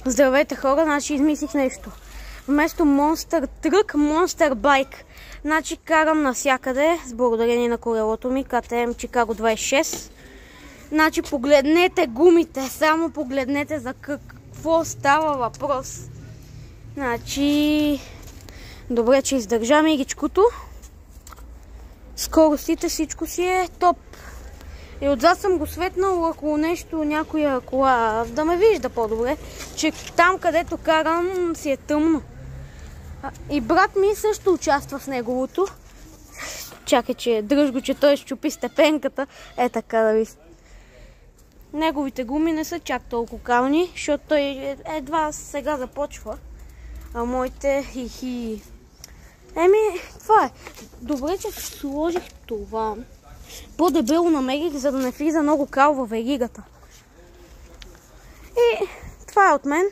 Здравейте хора, значи измислих нещо. Вместо Monster Truck, Monster Bike. Значи карам навсякъде, с благодарение на колелото ми, KTM Chicago 26. Значи погледнете гумите, само погледнете за какво става въпрос. Значи, добре, че издържа мигичкото. Скоростите, всичко си е топ. И отзад съм го светнал, ако нещо, някоя кола, да ме вижда по-добре, че там където карам си е тъмно. И брат ми също участва в неговото. Чакай, че дръж го, че той щупи степенката. Е така да ви. Неговите гуми не са чак толкова кални, защото той едва сега започва. А моите хихи. Това е. Добре, че сложих това. По-дебело намерих, за да не влиза много кал във веригата. И това е от мен.